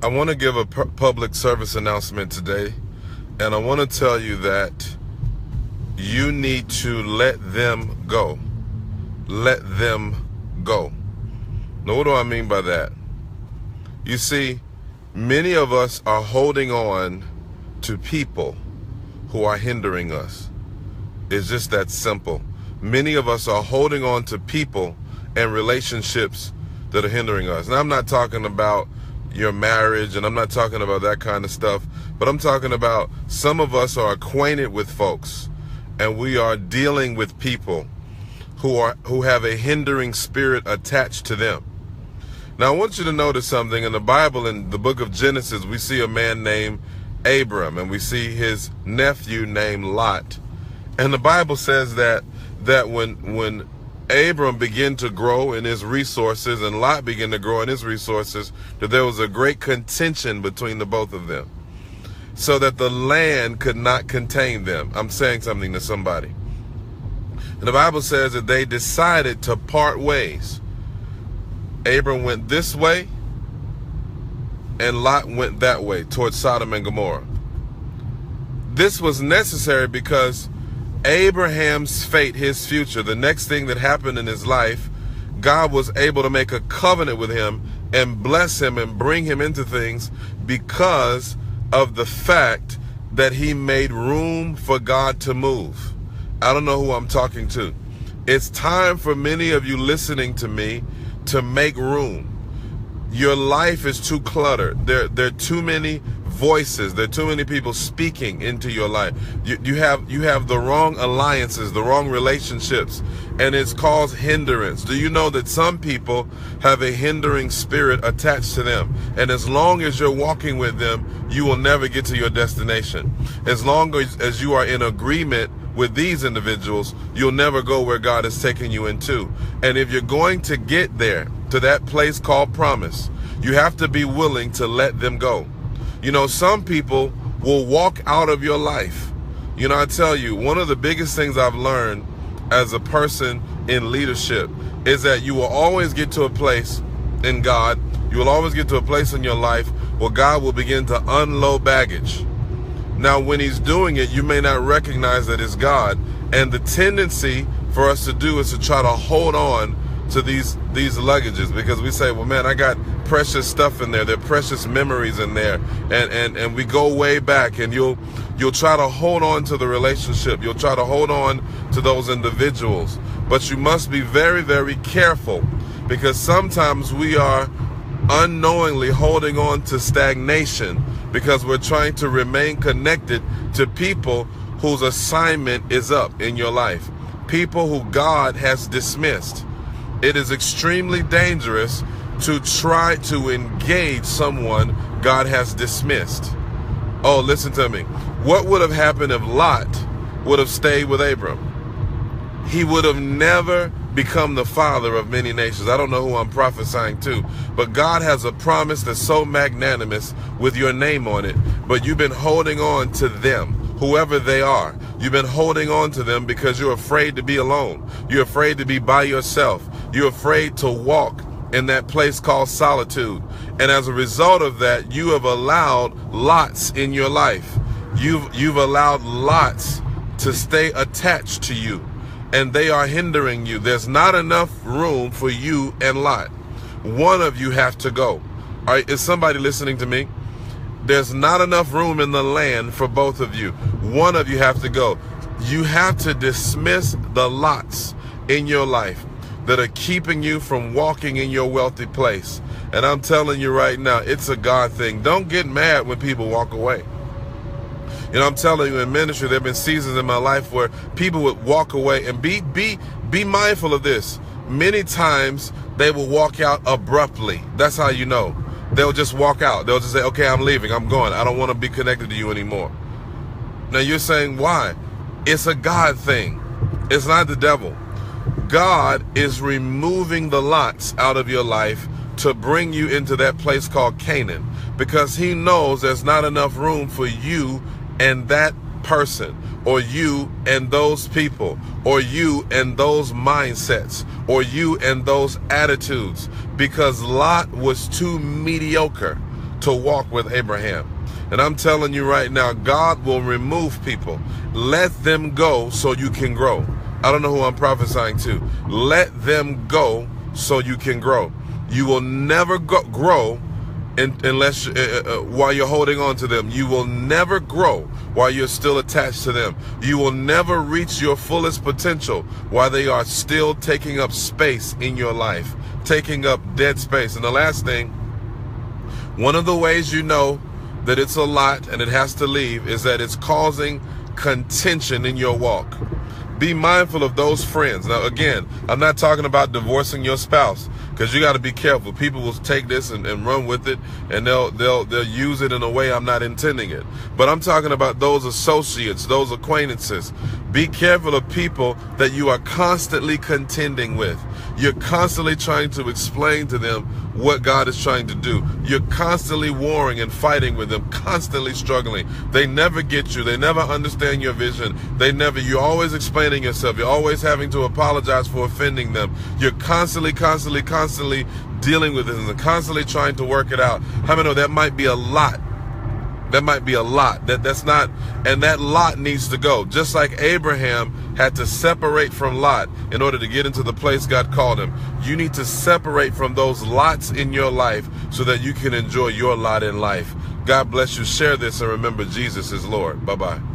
I want to give a public service announcement today, and I want to tell you that you need to let them go. Let them go. Now, what do I mean by that? You see, many of us are holding on to people who are hindering us. It's just that simple. Many of us are holding on to people and relationships that are hindering us. Now, I'm not talking about your marriage, and I'm not talking about that kind of stuff, but I'm talking about some of us are acquainted with folks, and we are dealing with people who have a hindering spirit attached to them. Now, I want you to notice something. In the Bible, in the book of Genesis, we see a man named Abram, and we see his nephew named Lot. And the Bible says that when Abram began to grow in his resources and Lot began to grow in his resources, that there was a great contention between the both of them, so that the land could not contain them. I'm saying something to somebody. And the Bible says that they decided to part ways. Abram went this way, and Lot went that way, towards Sodom and Gomorrah. This was necessary because Abraham's fate, his future, the next thing that happened in his life, God was able to make a covenant with him and bless him and bring him into things because of the fact that he made room for God to move. I don't know who I'm talking to. It's time for many of you listening to me to make room. Your life is too cluttered. There are too many voices. There are too many people speaking into your life. You have the wrong alliances, the wrong relationships, and it's caused hindrance. Do you know that some people have a hindering spirit attached to them? And as long as you're walking with them, you will never get to your destination. As long as you are in agreement with these individuals, you'll never go where God is taking you into. And if you're going to get there, to that place called promise, you have to be willing to let them go. You know, some people will walk out of your life. You know, I tell you, one of the biggest things I've learned as a person in leadership is that you will always get to a place in God, you will always get to a place in your life where God will begin to unload baggage. Now, when he's doing it, you may not recognize that it's God. And the tendency for us to do is to try to hold on to these luggages, because we say, well, man, I got precious stuff in there. There are precious memories in there. And we go way back, and you'll try to hold on to the relationship. You'll try to hold on to those individuals. But you must be very, very careful, because sometimes we are unknowingly holding on to stagnation because we're trying to remain connected to people whose assignment is up in your life, people who God has dismissed. It is extremely dangerous to try to engage someone God has dismissed. Oh, listen to me. What would have happened if Lot would have stayed with Abram? He would have never become the father of many nations. I don't know who I'm prophesying to, but God has a promise that's so magnanimous with your name on it, but you've been holding on to them, whoever they are. You've been holding on to them because you're afraid to be alone. You're afraid to be by yourself. You're afraid to walk in that place called solitude. And as a result of that, you have allowed lots in your life. You've allowed lots to stay attached to you, and they are hindering you. There's not enough room for you and Lot. One of you have to go. All right, is somebody listening to me? There's not enough room in the land for both of you. One of you have to go. You have to dismiss the lots in your life that are keeping you from walking in your wealthy place. And I'm telling you right now, it's a God thing. Don't get mad when people walk away. You know, I'm telling you, in ministry, there have been seasons in my life where people would walk away, and be mindful of this. Many times they will walk out abruptly. That's how you know. They'll just walk out. They'll just say, okay, I'm leaving. I'm going. I don't want to be connected to you anymore. Now you're saying, why? It's a God thing. It's not the devil. God is removing the lots out of your life to bring you into that place called Kynan, because he knows there's not enough room for you and that person, or you and those people, or you and those mindsets, or you and those attitudes, because Lot was too mediocre to walk with Abraham. And I'm telling you right now, God will remove people. Let them go so you can grow. I don't know who I'm prophesying to. Let them go so you can grow. You will never grow unless while you're holding on to them. You will never grow while you're still attached to them. You will never reach your fullest potential while they are still taking up space in your life, taking up dead space. And the last thing, one of the ways you know that it's a lot and it has to leave is that it's causing contention in your walk. Be mindful of those friends. Now, again, I'm not talking about divorcing your spouse, because you got to be careful. People will take this and run with it, and they'll use it in a way I'm not intending it. But I'm talking about those associates, those acquaintances. Be careful of people that you are constantly contending with. You're constantly trying to explain to them what God is trying to do. You're constantly warring and fighting with them, constantly struggling. They never get you. They never understand your vision. You're always explaining yourself. You're always having to apologize for offending them. You're constantly dealing with it and constantly trying to work it out. How many know that might be a lot? That might be a lot. That's not, and that lot needs to go. Just like Abraham had to separate from Lot in order to get into the place God called him. You need to separate from those lots in your life so that you can enjoy your lot in life. God bless you. Share this and remember Jesus is Lord. Bye-bye.